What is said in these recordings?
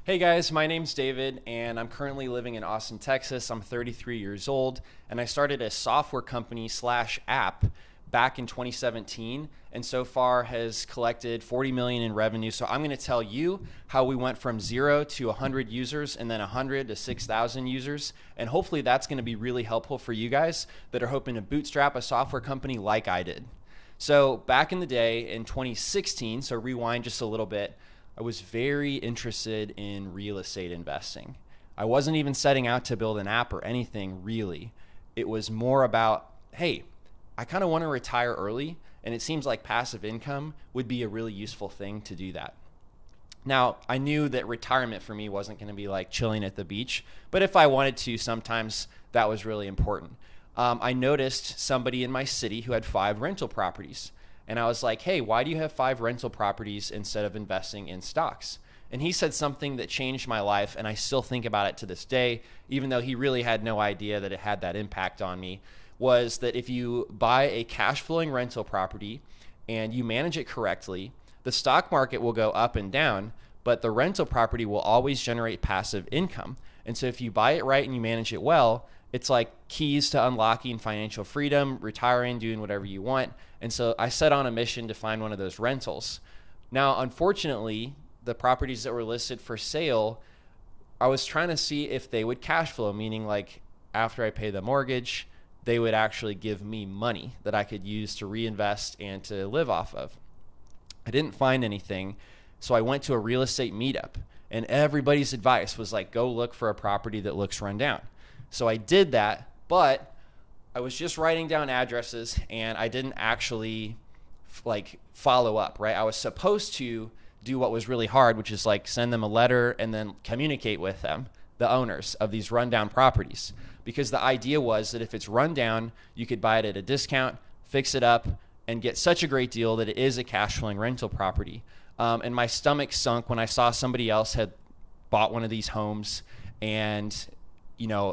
Hey guys, my name's David, and I'm currently living in Austin, Texas. I'm 33 years old, and I started a software company slash app back in 2017, and so far has collected 40 million in revenue. So I'm going to tell you how we went from 0 to 100 users, and then 100 to 6,000 users, and hopefully that's going to be really helpful for you guys that are hoping to bootstrap a software company like I did. So back in the day in 2016, so rewind just a little bit, I was very interested in real estate investing. I wasn't even setting out to build an app or anything really. It was more about, hey, I kind of want to retire early, and it seems like passive income would be a really useful thing to do that. Now, I knew that retirement for me wasn't going to be like chilling at the beach, but if I wanted to, sometimes that was really important. I noticed somebody in my city who had 5 rental properties. And I was like, hey, why do you have 5 rental properties instead of investing in stocks? And he said something that changed my life, and I still think about it to this day, even though he really had no idea that it had that impact on me, was that if you buy a cash flowing rental property and you manage it correctly, the stock market will go up and down, but the rental property will always generate passive income. And so if you buy it right and you manage it well, it's like keys to unlocking financial freedom, retiring, doing whatever you want. And so I set on a mission to find one of those rentals. Now, unfortunately, the properties that were listed for sale, I was trying to see if they would cash flow, meaning like after I pay the mortgage, they would actually give me money that I could use to reinvest and to live off of. I didn't find anything, so I went to a real estate meetup, and everybody's advice was like, go look for a property that looks run down. So I did that, but I was just writing down addresses and I didn't actually like follow up, right? I was supposed to do what was really hard, which is like send them a letter and then communicate with them, the owners of these rundown properties. Because the idea was that if it's run down, you could buy it at a discount, fix it up, and get such a great deal that it is a cash flowing rental property. And my stomach sunk when I saw somebody else had bought one of these homes, and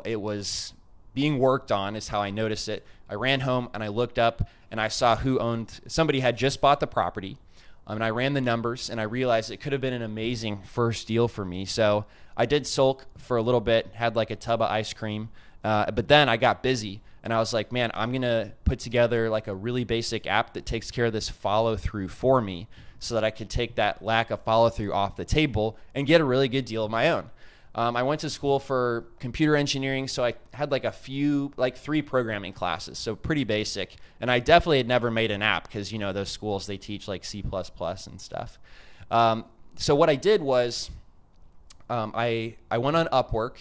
it was being worked on is how I noticed it. I ran home and I looked up and I saw who owned, somebody had just bought the property. And I ran the numbers and I realized it could have been an amazing first deal for me. So I did sulk for a little bit, had like a tub of ice cream. But then I got busy and I was like, man, I'm going to put together like a really basic app that takes care of this follow through for me so that I could take that lack of follow through off the table and get a really good deal of my own. I went to school for computer engineering, so I had like 3 programming classes, so pretty basic. And I definitely had never made an app because, those schools, they teach like C++ and stuff. So what I did was I went on Upwork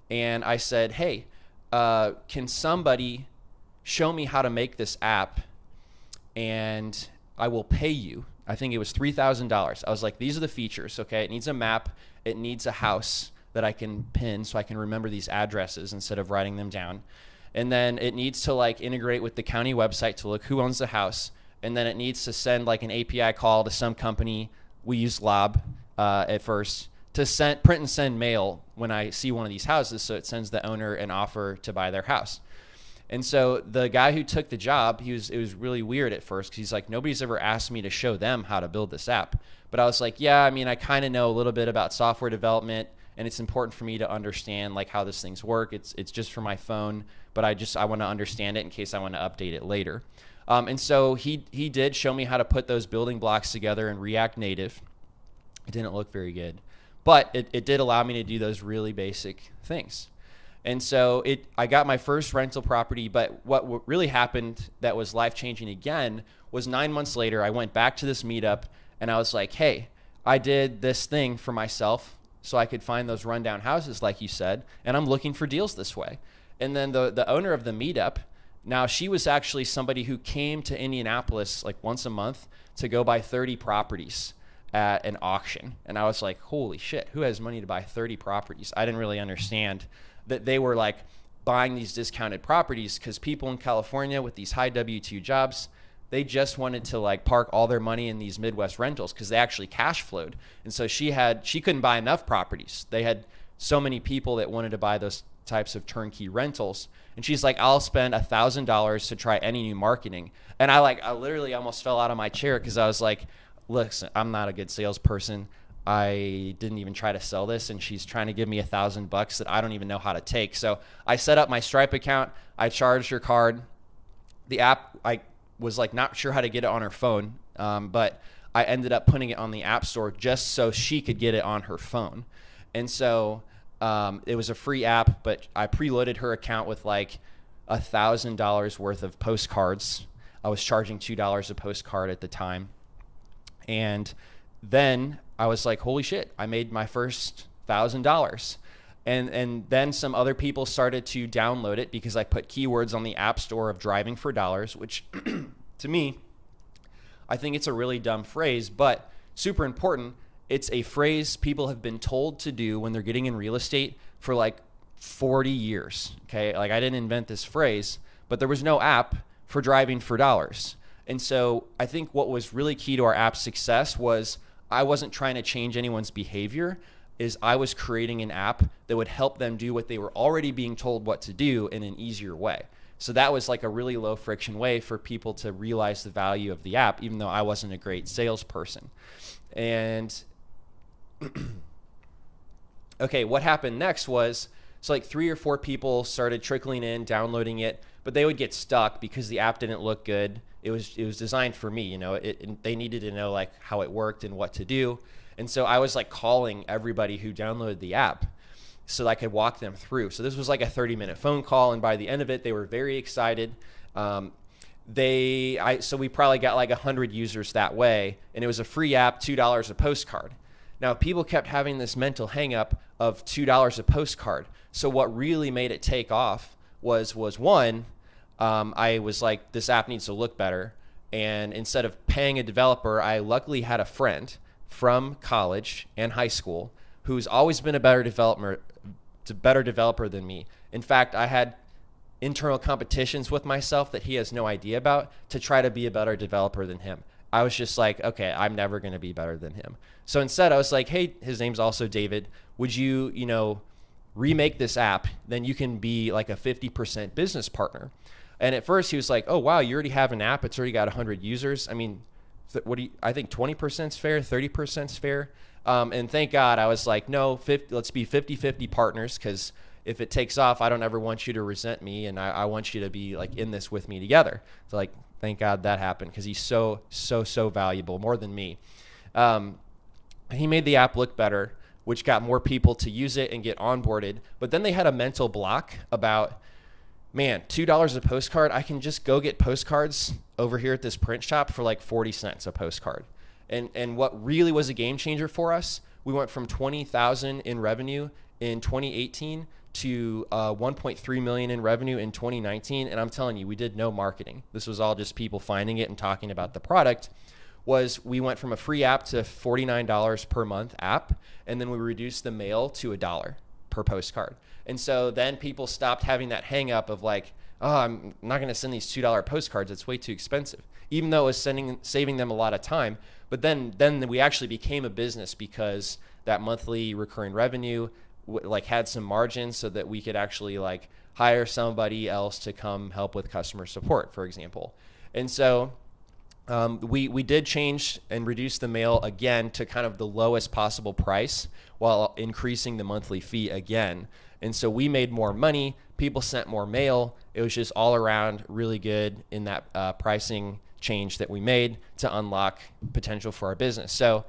and I said, hey, can somebody show me how to make this app and I will pay you. I think it was $3,000. I was like, these are the features, okay? It needs a map. It needs a house that I can pin so I can remember these addresses instead of writing them down. And then it needs to like integrate with the county website to look who owns the house. And then it needs to send like an API call to some company. We use Lob at first to print and send mail when I see one of these houses. So it sends the owner an offer to buy their house. And so the guy who took the job, it was really weird at first because he's like, nobody's ever asked me to show them how to build this app. But I was like, yeah, I mean, I kind of know a little bit about software development, and it's important for me to understand like how these things work. It's just for my phone, but I want to understand it in case I want to update it later. And so he did show me how to put those building blocks together in React Native. It didn't look very good, but it did allow me to do those really basic things. And so I got my first rental property, but what really happened that was life-changing again was 9 months later, I went back to this meetup and I was like, hey, I did this thing for myself so I could find those rundown houses like you said, and I'm looking for deals this way. And then the owner of the meetup, now she was actually somebody who came to Indianapolis like once a month to go buy 30 properties at an auction. And I was like, holy shit, who has money to buy 30 properties? I didn't really understand that they were like buying these discounted properties because people in California with these high W-2 jobs, they just wanted to like park all their money in these Midwest rentals because they actually cash flowed. And so she couldn't buy enough properties. They had so many people that wanted to buy those types of turnkey rentals. And she's like, I'll spend $1,000 to try any new marketing. And I literally almost fell out of my chair because I was like, listen, I'm not a good salesperson. I didn't even try to sell this, and she's trying to give me $1,000 that I don't even know how to take. So I set up my Stripe account. I charged her card. The app, I was like not sure how to get it on her phone, but I ended up putting it on the App Store just so she could get it on her phone. And so it was a free app, but I preloaded her account with like $1,000 worth of postcards. I was charging $2 a postcard at the time. And then I was like, holy shit, I made my first $1,000. And then some other people started to download it because I put keywords on the App Store of driving for dollars, which to me, I think it's a really dumb phrase, but super important. It's a phrase people have been told to do when they're getting in real estate for like 40 years. Okay. Like I didn't invent this phrase, but there was no app for driving for dollars. And so I think what was really key to our app's success was I wasn't trying to change anyone's behavior, is I was creating an app that would help them do what they were already being told what to do in an easier way. So that was like a really low friction way for people to realize the value of the app, even though I wasn't a great salesperson. And okay, what happened next was, so like 3 or 4 people started trickling in, downloading it, but they would get stuck because the app didn't look good. It was designed for me, they needed to know like how it worked and what to do. And so I was like calling everybody who downloaded the app so that I could walk them through. So this was like a 30-minute phone call, and by the end of it, they were very excited. So we probably got like 100 users that way, and it was a free app, $2 a postcard. Now, people kept having this mental hang up of $2 a postcard. So what really made it take off was one, I was like, this app needs to look better. And instead of paying a developer, I luckily had a friend from college and high school who's always been a better developer than me. In fact, I had internal competitions with myself that he has no idea about to try to be a better developer than him. I was just like, okay, I'm never going to be better than him. So instead I was like, hey, his name's also David. Would you, remake this app? Then you can be like a 50% business partner. And at first he was like, oh, wow, you already have an app. It's already got 100 users. I mean, I think 20% is fair, 30% is fair. And thank God I was like, no, let's be 50-50 partners, because if it takes off, I don't ever want you to resent me, and I want you to be like in this with me together. So like, thank God that happened, because he's so valuable, more than me. He made the app look better, which got more people to use it and get onboarded. But then they had a mental block about, man, $2 a postcard, I can just go get postcards over here at this print shop for like 40 cents a postcard. And what really was a game changer for us, we went from 20,000 in revenue in 2018 to 1.3 million in revenue in 2019. And I'm telling you, we did no marketing. This was all just people finding it and talking about the product. We went from a free app to $49 per month app, and then we reduced the mail to $1 per postcard. And so then people stopped having that hang up of like, oh, I'm not going to send these $2 postcards. It's way too expensive, even though it was saving them a lot of time. But then we actually became a business because that monthly recurring revenue had some margin so that we could actually like hire somebody else to come help with customer support, for example. And so we did change and reduce the mail again to kind of the lowest possible price while increasing the monthly fee again. And so we made more money. People sent more mail. It was just all around really good in that pricing change that we made to unlock potential for our business. So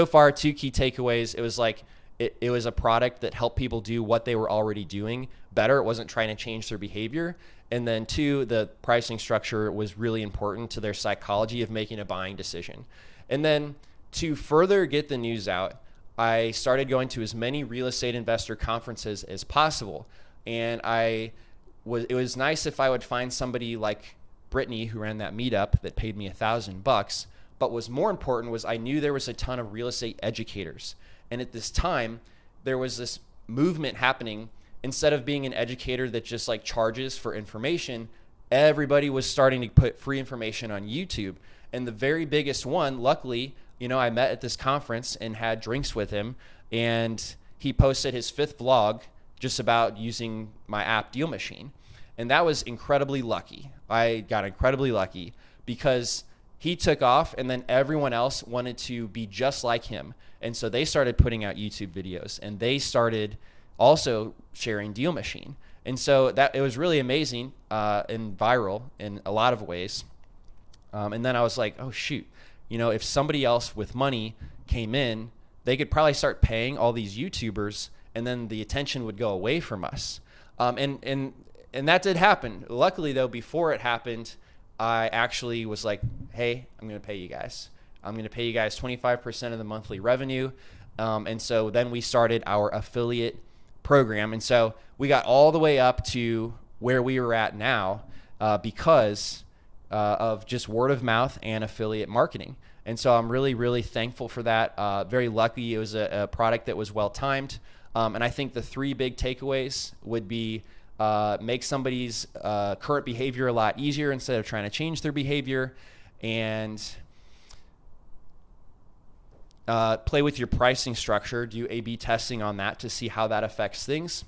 far, 2 key takeaways. It was like it was a product that helped people do what they were already doing better. It wasn't trying to change their behavior. And then 2, the pricing structure was really important to their psychology of making a buying decision. And then to further get the news out, I started going to as many real estate investor conferences as possible. And it was nice if I would find somebody like Brittany, who ran that meetup, that paid me $1,000. But what's more important was I knew there was a ton of real estate educators. And at this time, there was this movement happening. Instead of being an educator that just like charges for information, everybody was starting to put free information on YouTube. And the very biggest one, luckily, I met at this conference and had drinks with him, and he posted his 5th vlog just about using my app DealMachine. And that was incredibly lucky. I got incredibly lucky because he took off, and then everyone else wanted to be just like him. And so they started putting out YouTube videos, and they started also sharing DealMachine. And so that it was really amazing and viral in a lot of ways. And then I was like, oh, shoot, you know, if somebody else with money came in, they could probably start paying all these YouTubers, and then the attention would go away from us. And that did happen. Luckily, though, before it happened, I actually was like, hey, I'm going to pay you guys. I'm going to pay you guys 25% of the monthly revenue. And so then we started our affiliate program. And so we got all the way up to where we were at now because of just word of mouth and affiliate marketing. And so I'm really, really thankful for that. Very lucky it was a product that was well timed. And I think the 3 big takeaways would be make somebody's current behavior a lot easier instead of trying to change their behavior, and play with your pricing structure, do A/B testing on that to see how that affects things.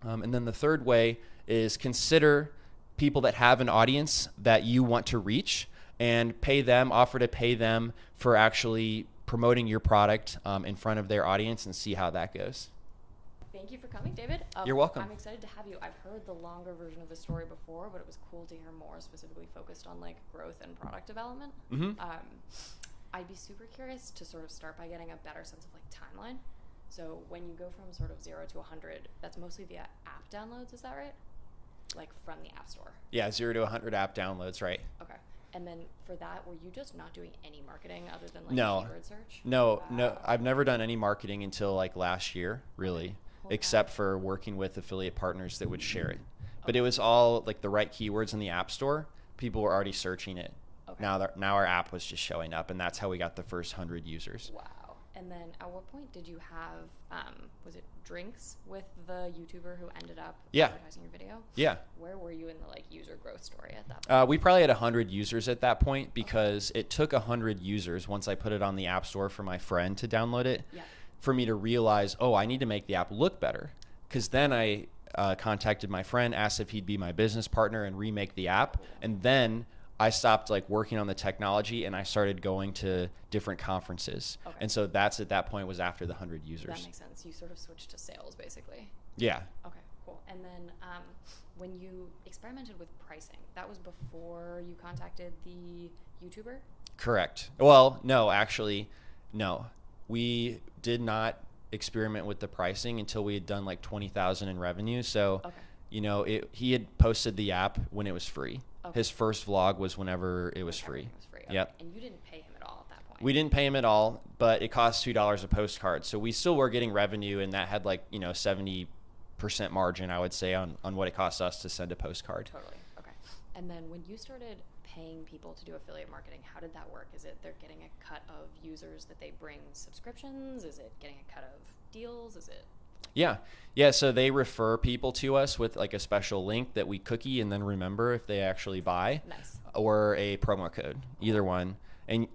And then the third way is consider people that have an audience that you want to reach and offer to pay them for actually promoting your product in front of their audience, and see how that goes. Thank you for coming, David. You're welcome. I'm excited to have you. I've heard the longer version of the story before, but it was cool to hear more specifically focused on like growth and product development. Mm-hmm. I'd be super curious to sort of start by getting a better sense of like timeline. So when you go from sort of 0 to 100, that's mostly via app downloads, is that right? Like from the App Store? Yeah, 0 to 100 app downloads, right? Okay. And then for that, were you just not doing any marketing other than like keyword search? No. I've never done any marketing until like last year, really, except for working with affiliate partners that would share it. But it was all like the right keywords in the App Store. People were already searching it. Okay. Now our app was just showing up, and that's how we got the first 100 users. Wow. And then at what point did you have, was it drinks with the YouTuber who ended up advertising your video? Yeah. Where were you in the like user growth story at that point? We probably had 100 users at that point because it took 100 users once I put it on the App Store for my friend to download it for me to realize, oh, I need to make the app look better. Because then I contacted my friend, asked if he'd be my business partner and remake the app. And then I stopped like working on the technology and I started going to different conferences. Okay. And so that's at that point was after the 100 users. That makes sense. You sort of switched to sales basically. Yeah. Okay, cool. And then when you experimented with pricing, that was before you contacted the YouTuber? Correct. Well, no, actually, no. We did not experiment with the pricing until we had done like 20,000 in revenue. So, you know, he had posted the app when it was free. Okay. His first vlog was whenever it was free. Okay. Yep. And you didn't pay him at all at that point? We didn't pay him at all, but it cost $2 a postcard. So we still were getting revenue, and that had like, you know, 70% margin, I would say, on what it cost us to send a postcard. Totally. Okay. And then when you started paying people to do affiliate marketing, how did that work? Is it they're getting a cut of users that they bring subscriptions? Is it getting a cut of deals? Is it? Yeah. So they refer people to us with like a special link that we cookie and then remember if they actually buy. Nice. Or a promo code, either one.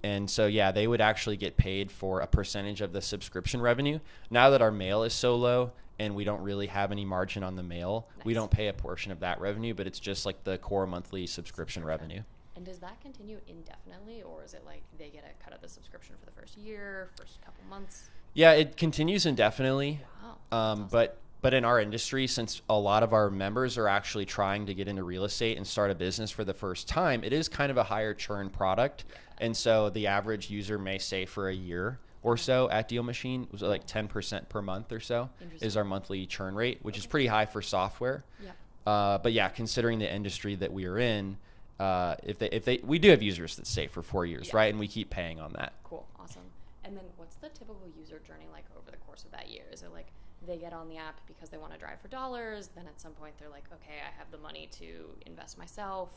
And so, yeah, they would actually get paid for a percentage of the subscription revenue. Now that our mail is so low and we don't really have any margin on the mail, we don't pay a portion of that revenue, but it's just like the core monthly subscription revenue. And does that continue indefinitely, or is it like they get a cut of the subscription for the first year, first couple months? Yeah, it continues indefinitely. Wow. Awesome. But in our industry, since a lot of our members are actually trying to get into real estate and start a business for the first time, it is kind of a higher churn product. Yeah. And so the average user may stay for a year or so at DealMachine. It was like 10% per month or so is our monthly churn rate, which is pretty high for software. Yeah. But yeah, considering the industry that we are in, we do have users that stay for 4 years, right? And we keep paying on that. Cool. Awesome. And then what's the typical user journey like over the course of that year? Is it like they get on the app because they want to drive for dollars, then at some point they're like, okay, I have the money to invest myself,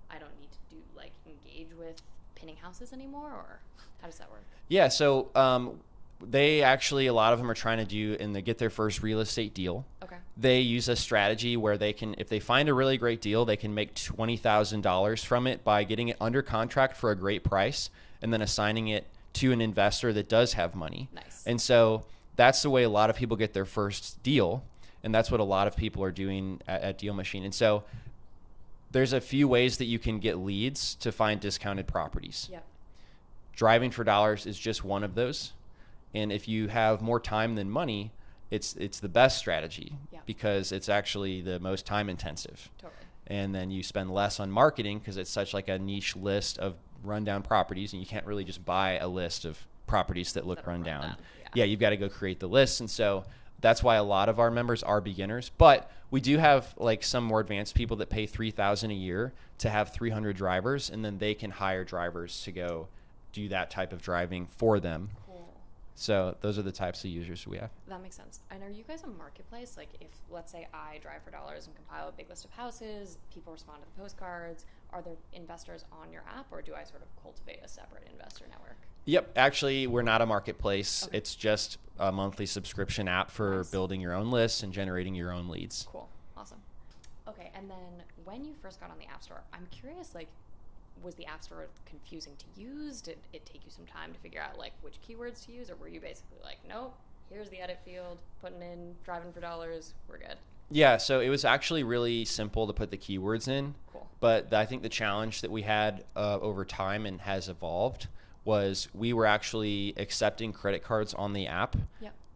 I don't need to engage with pinning houses anymore, or how does that work? Yeah, so they actually, a lot of them are trying to do, and they get their first real estate deal. Okay. They use a strategy where they can, if they find a really great deal, they can make $20,000 from it by getting it under contract for a great price and then assigning it to an investor that does have money. Nice. And so that's the way a lot of people get their first deal, and that's what a lot of people are doing at DealMachine. And so there's a few ways that you can get leads to find discounted properties. Yep. Driving for dollars is just one of those. And if you have more time than money, it's the best strategy because it's actually the most time intensive. Totally. And then you spend less on marketing because it's such like a niche list of rundown properties, and you can't really just buy a list of properties that look rundown. Yeah, you've got to go create the list. And so that's why a lot of our members are beginners, but we do have like some more advanced people that pay $3,000 a year to have 300 drivers, and then they can hire drivers to go do that type of driving for them. So those are the types of users we have. That makes sense. And are you guys a marketplace? Like if, let's say, I drive for dollars and compile a big list of houses, people respond to the postcards, are there investors on your app, or do I sort of cultivate a separate investor network? Yep. Actually, we're not a marketplace. Okay. It's just a monthly subscription app for building your own lists and generating your own leads. Cool. Awesome. Okay. And then when you first got on the App Store, I'm curious, like, was the App Store confusing to use? Did it take you some time to figure out like which keywords to use, or were you basically like, nope, here's the edit field, putting in driving for dollars, we're good? Yeah, so it was actually really simple to put the keywords in. Cool. But I think the challenge that we had over time and has evolved was we were actually accepting credit cards on the app,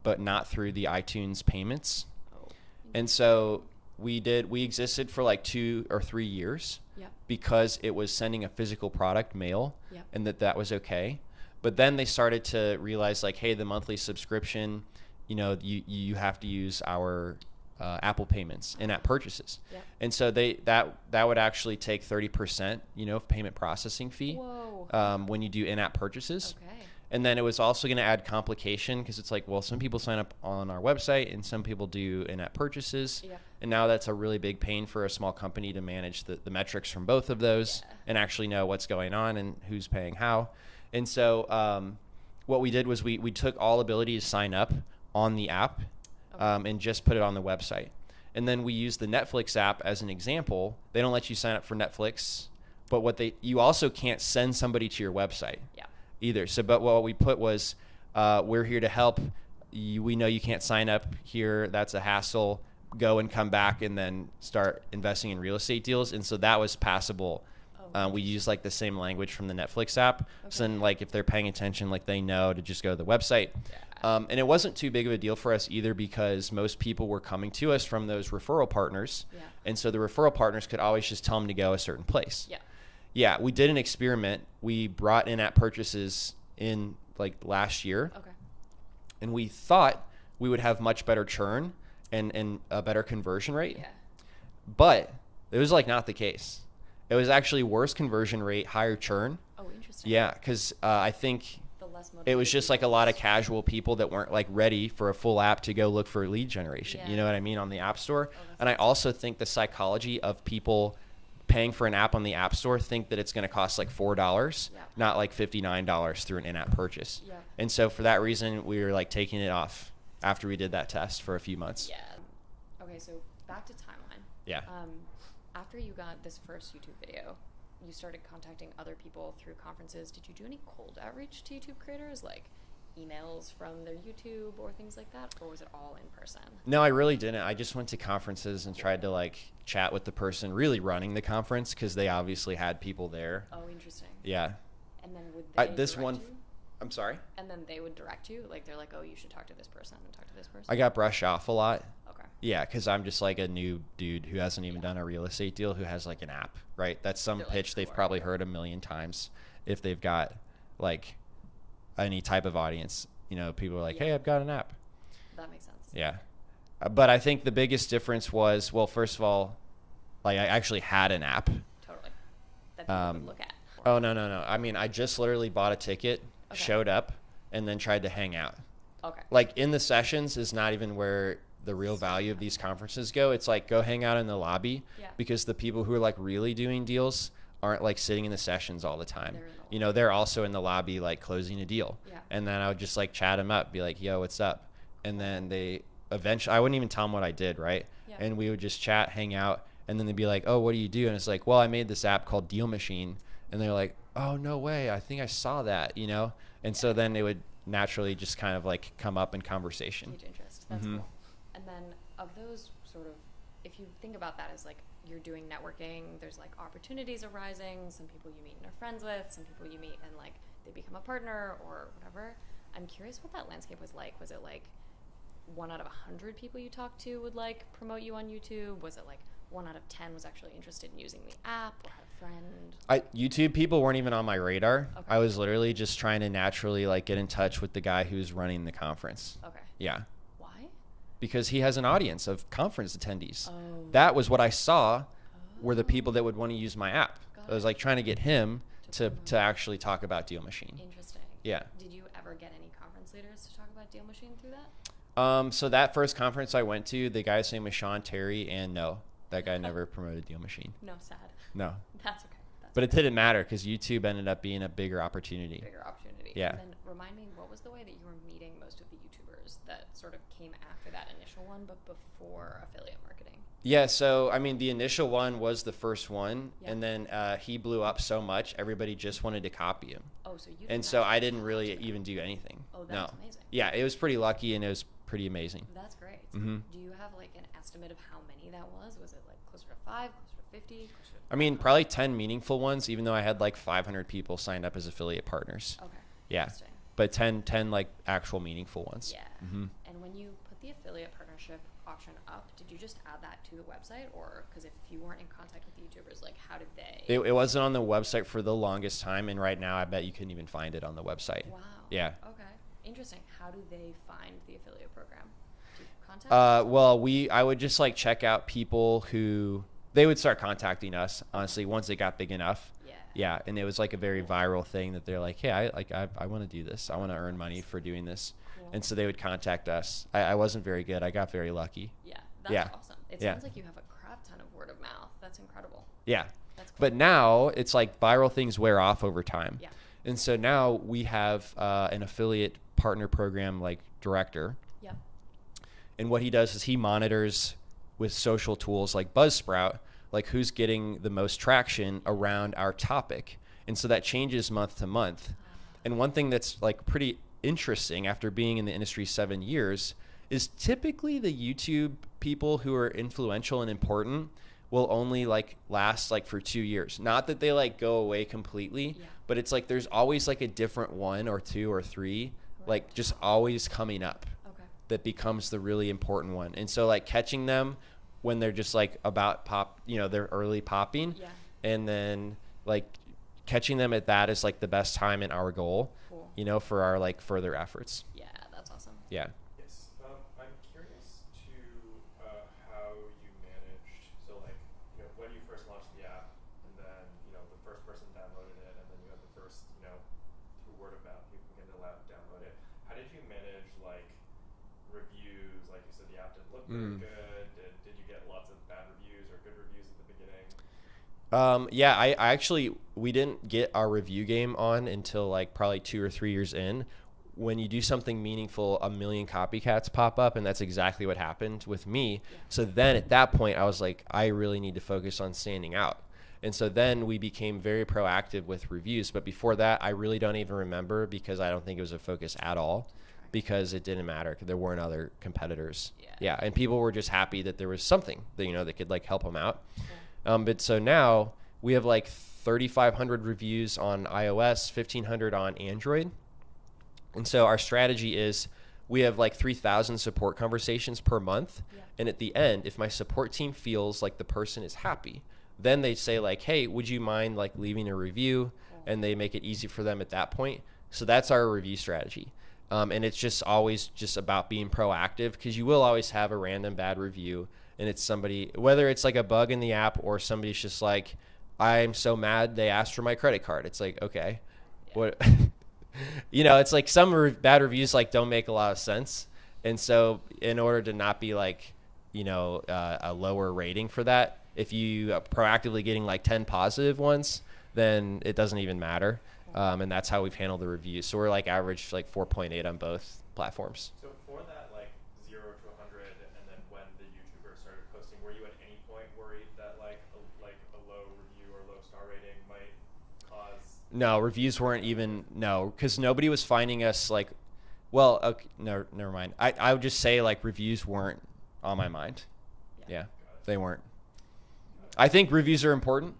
but not through the iTunes payments. Oh. And so we existed for like 2 or 3 years. Because it was sending a physical product mail and that was okay. But then they started to realize like, hey, the monthly subscription, you have to use our Apple payments in-app purchases. And so that would actually take 30%, payment processing fee when you do in-app purchases. Okay. And then it was also going to add complication because it's like, well, some people sign up on our website and some people do in-app purchases. Yeah. And now that's a really big pain for a small company to manage the metrics from both of those and actually know what's going on and who's paying how. And so what we did was we took all ability to sign up on the app and just put it on the website. And then we used the Netflix app as an example. They don't let you sign up for Netflix, but you also can't send somebody to your website. Yeah. Either. So, but what we put was, we're here to help. We know you can't sign up here. That's a hassle. Go and come back and then start investing in real estate deals. And so that was passable. We use like the same language from the Netflix app. Okay. So then like if they're paying attention, like they know to just go to the website. Yeah. And it wasn't too big of a deal for us either because most people were coming to us from those referral partners. Yeah. And so the referral partners could always just tell them to go a certain place. Yeah. Yeah, we did an experiment. We brought in-app purchases in like last year. Okay. And we thought we would have much better churn and a better conversion rate. Yeah. But it was like not the case. It was actually worse conversion rate, higher churn. Oh, interesting. Yeah, because I think it was just like a lot of casual people that weren't like ready for a full app to go look for lead generation. Yeah. You know what I mean? On the App Store. Oh, and I also think the psychology of people paying for an app on the App Store think that it's going to cost like $4, not like $59 through an in-app purchase. Yeah. And so for that reason, we were like taking it off after we did that test for a few months. Yeah. Okay, so back to timeline. Yeah. After you got this first YouTube video, you started contacting other people through conferences. Did you do any cold outreach to YouTube creators, like emails from their YouTube or things like that, or was it all in person? No, I really didn't. I just went to conferences and tried to like chat with the person really running the conference because they obviously had people there. Oh, interesting. Yeah. And then would they direct you? I'm sorry? And then they would direct you? Like they're like, oh, you should talk to this person and talk to this person? I got brushed off a lot. Okay. Yeah, because I'm just like a new dude who hasn't even done a real estate deal who has like an app, right? That's some pitch they've probably heard a million times if they've got like any type of audience. People are like, hey, I've got an app. That makes sense. Yeah. But I think the biggest difference was, well, first of all, like I actually had an app. Totally. That people would look at. Oh, no. I mean, I just literally bought a ticket, showed up, and then tried to hang out. Okay. Like in the sessions is not even where the real value of these conferences go. It's like go hang out in the lobby because the people who are like really doing deals aren't like sitting in the sessions all the time. They're also in the lobby like closing a deal. Yeah. And then I would just like chat them up, be like, yo, what's up? And then they eventually, I wouldn't even tell them what I did, right? Yeah. And we would just chat, hang out, and then they'd be like, oh, what do you do? And it's like, well, I made this app called DealMachine. And they're like, oh, no way. I think I saw that, And so then they would naturally just kind of like come up in conversation. Huge interest. That's cool. And then of those sort of if you think about that as like you're doing networking, there's like opportunities arising, some people you meet and are friends with, some people you meet and like they become a partner or whatever. I'm curious what that landscape was like. Was it like 1 out of 100 people you talked to would like promote you on YouTube? Was it like 1 out of 10 was actually interested in using the app or had a friend? YouTube people weren't even on my radar. Okay. I was literally just trying to naturally like get in touch with the guy who's running the conference. Okay. Yeah. Why? Because he has an audience of conference attendees. Oh. That was what I saw were the people that would want to use my app. I was like trying to get him to actually talk about DealMachine. Interesting. Yeah. Did you ever get any conference leaders to talk about DealMachine through that? So that first conference I went to, the guy's name was Sean Terry, and no, that guy never promoted DealMachine. No, sad. No. That's okay. But it didn't matter because YouTube ended up being a bigger opportunity. Bigger opportunity. Yeah. And then remind me, what was the way that you were meeting most of the YouTubers that sort of came after that initial one, but before affiliate marketing? Yeah, so I mean, the initial one was the first one, Yeah. and then he blew up so much, everybody just wanted to copy him. Oh, so you. And so I didn't really even do anything. Oh, that's amazing. Yeah, it was pretty lucky, and it was pretty amazing. That's great. Mm-hmm. Do you have like an estimate of how many that was? Was it like closer to 5, closer to 50? Closer to I mean, probably 10 meaningful ones, even though I had like 500 people signed up as affiliate partners. Okay. Yeah, Interesting. but 10 like actual meaningful ones. Yeah. Mm-hmm. And when you put the affiliate partnership option up, did you just add that to the website, or because if you weren't in contact with the YouTubers, like how did they? It wasn't on the website for the longest time, and right now I bet you couldn't even find it on the website. Wow. Yeah. Okay. Interesting. How do they find the affiliate program? Do you contact? Well, I would just like check out people who they would start contacting us. Honestly, once it got big enough. Yeah. Yeah, and it was like a very viral thing that they're like, hey, I want to do this. I want to earn money for doing this. Cool. And so they would contact us. I wasn't very good. I got very lucky. Yeah. That's Yeah. awesome. It Yeah. sounds like you have a crap ton of word of mouth. That's incredible. Yeah. That's cool. But now it's like viral things wear off over time. Yeah. And so now we have an affiliate partner program like director. Yeah. And what he does is he monitors with social tools like Buzzsprout, like who's getting the most traction around our topic. And so that changes month to month. And one thing that's like pretty interesting after being in the industry 7 years is typically the YouTube people who are influential and important will only like last like for 2 years. Not that they like go away completely, Yeah. but it's like there's always like a different 1 or 2 or 3 like just always coming up Okay. that becomes the really important one. And so like catching them when they're just like about pop, they're early popping, Yeah. and then like catching them at that is like the best time in our goal, Cool. for our like further efforts. Yeah, that's awesome. Yeah. Yes. I'm curious to how you managed. So, like, when you first launched the app, and then the first person downloaded it, and then you had the first, through word of mouth, people begin to download it. How did you manage like reviews? Like you said, the app didn't look very good. Did you get lots of bad reviews or good reviews at the beginning? Yeah, I actually, we didn't get our review game on until like probably 2 or 3 years in. When you do something meaningful, a million copycats pop up, and that's exactly what happened with me. Yeah. So then at that point, I was like, I really need to focus on standing out. And so then we became very proactive with reviews. But before that, I really don't even remember because I don't think it was a focus at all because it didn't matter. There weren't other competitors. Yeah. And people were just happy that there was something that, that could like help them out. Cool. But so now we have like 3,500 reviews on iOS, 1,500 on Android. And so our strategy is we have like 3,000 support conversations per month. Yeah. And at the end, if my support team feels like the person is happy, then they say like, hey, would you mind like leaving a review? Cool. And they make it easy for them at that point. So that's our review strategy. And it's just always just about being proactive because you will always have a random bad review. And it's somebody, whether it's like a bug in the app or somebody's just like, I'm so mad they asked for my credit card. It's like, okay, Yeah. what, it's like some bad reviews like don't make a lot of sense. And so in order to not be like, a lower rating for that, if you are proactively getting like 10 positive ones, then it doesn't even matter. And that's how we've handled the reviews. So we're like average like 4.8 on both platforms. So for that, like 0 to 100, and then when the YouTuber started posting, were you at any point worried that like a low review or low star rating might cause? No, reviews weren't even, because nobody was finding us like, well, okay, no, never mind. I would just say like reviews weren't on my mind. Yeah. they weren't. I think reviews are important.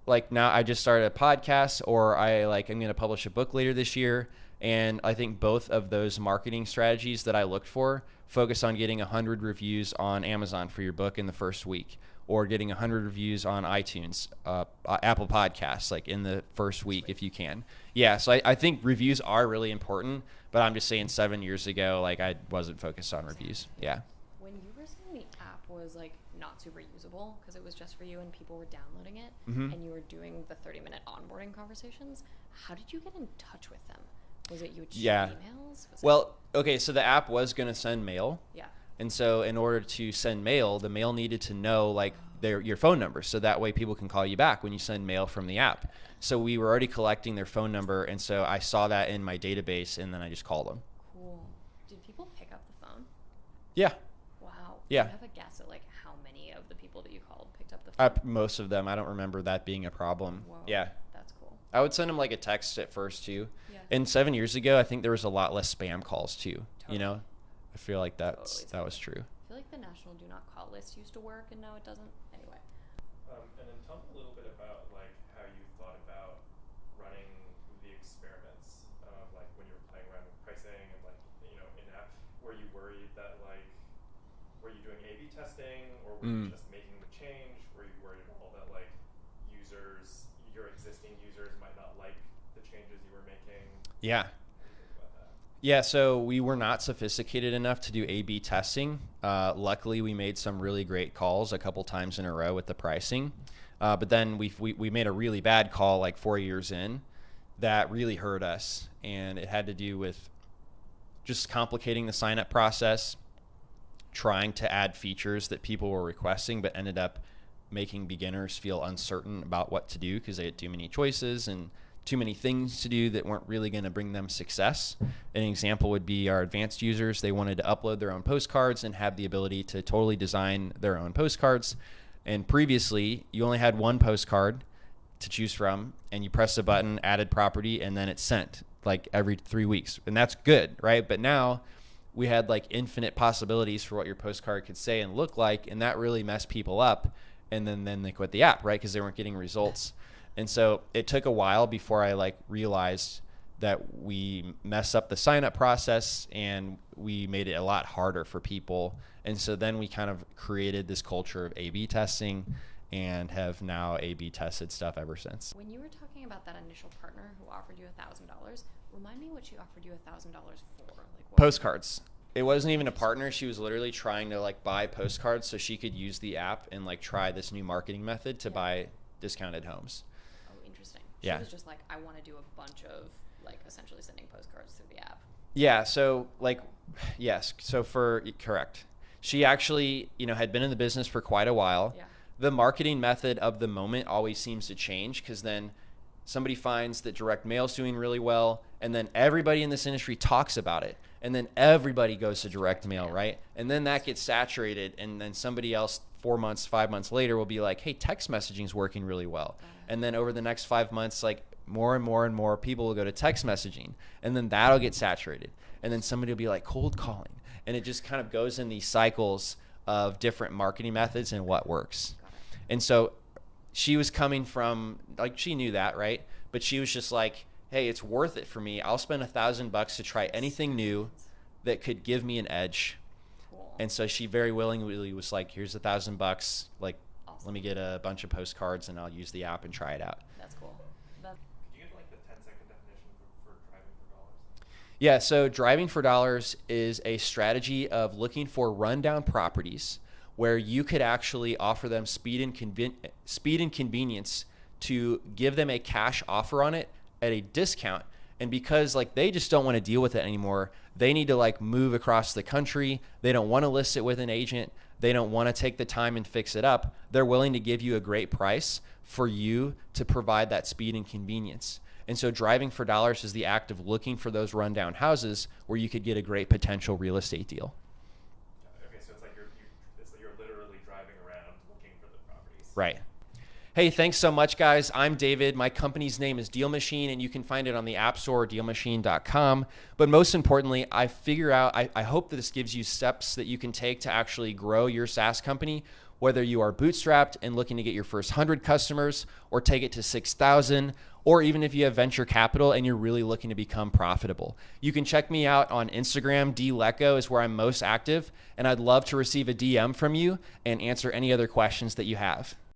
Like now I just started a podcast, or I'm going to publish a book later this year. And I think both of those marketing strategies that I looked for focus on getting 100 reviews on Amazon for your book in the first week, or getting 100 reviews on iTunes, Apple Podcasts, like in the first week if you can. Yeah, so I think reviews are really important, but I'm just saying 7 years ago, like I wasn't focused on reviews. Yeah. When you were saying the app was like not super usable because it was just for you and people were downloading it, and you were doing the 30-minute onboarding conversations, how did you get in touch with them? Was it you would shoot emails? Well, okay, so the app was going to send mail. Yeah. And so in order to send mail, the mail needed to know like your phone number. So that way people can call you back when you send mail from the app. So we were already collecting their phone number. And so I saw that in my database, and then I just called them. Cool. Did people pick up the phone? Yeah. Wow. Yeah. Do you have a guess at like how many of the people that you called picked up the phone? Most of them. I don't remember that being a problem. Whoa. Yeah. That's cool. I would send them like a text at first too. Yeah. And 7 years ago, I think there was a lot less spam calls too. Totally. You know, I feel like that was true. I feel like the national do not call list used to work, and now it doesn't. Anyway. And then tell me a little bit about like how you thought about running the experiments of like when you were playing around with pricing and like in app. Were you worried that like were you doing A/B testing, or were you just making the change? Were you worried at all that like your existing users might not like the changes you were making? Yeah. Yeah, so we were not sophisticated enough to do A/B testing. Luckily, we made some really great calls a couple times in a row with the pricing. But then we made a really bad call like 4 years in that really hurt us. And it had to do with just complicating the sign-up process, trying to add features that people were requesting, but ended up making beginners feel uncertain about what to do because they had too many choices and too many things to do that weren't really going to bring them success. An example would be our advanced users. They wanted to upload their own postcards and have the ability to totally design their own postcards. And previously, you only had one postcard to choose from, and you press a button, added property, and then it's sent like every 3 weeks. And that's good, right? But now we had like infinite possibilities for what your postcard could say and look like, and that really messed people up. And then they quit the app, right? Because they weren't getting results. And so it took a while before I like realized that we messed up the sign up process and we made it a lot harder for people. And so then we kind of created this culture of A/B testing and have now A/B tested stuff ever since. When you were talking about that initial partner who offered you $1,000, remind me what she offered you $1,000 for. Like what Postcards. It wasn't even a partner. She was literally trying to like buy postcards so she could use the app and like try this new marketing method to buy discounted homes. Interesting. Yeah. She was just like, I want to do a bunch of like essentially sending postcards through the app. Yeah. So like, yes. So correct. She actually, had been in the business for quite a while. Yeah. The marketing method of the moment always seems to change because then somebody finds that direct mail is doing really well, and then everybody in this industry talks about it, and then everybody goes to direct mail, right? And then that gets saturated, and then somebody else 4 months, 5 months later will be like, hey, text messaging is working really well. And then over the next 5 months, like more and more and more people will go to text messaging, and then that'll get saturated. And then somebody will be like cold calling, and it just kind of goes in these cycles of different marketing methods and what works. And so she was coming from, like, she knew that, right? But she was just like, hey, it's worth it for me. I'll spend $1,000 to try anything new that could give me an edge. Cool. And so she very willingly was like, here's $1,000. Like, Awesome. Let me get a bunch of postcards and I'll use the app and try it out. That's cool. Could you give like the 10-second definition for driving for dollars? Yeah, so driving for dollars is a strategy of looking for rundown properties where you could actually offer them speed and convenience to give them a cash offer on it at a discount. And because like they just don't want to deal with it anymore, they need to like move across the country. They don't want to list it with an agent. They don't want to take the time and fix it up. They're willing to give you a great price for you to provide that speed and convenience. And so driving for dollars is the act of looking for those rundown houses where you could get a great potential real estate deal. Okay, so it's like you're literally driving around looking for the properties. Right. Hey, thanks so much, guys. I'm David. My company's name is DealMachine, and you can find it on the App Store, DealMachine.com. But most importantly, I hope that this gives you steps that you can take to actually grow your SaaS company whether you are bootstrapped and looking to get your first 100 customers or take it to 6,000, or even if you have venture capital and you're really looking to become profitable. You can check me out on Instagram. DLeco is where I'm most active, and I'd love to receive a DM from you and answer any other questions that you have.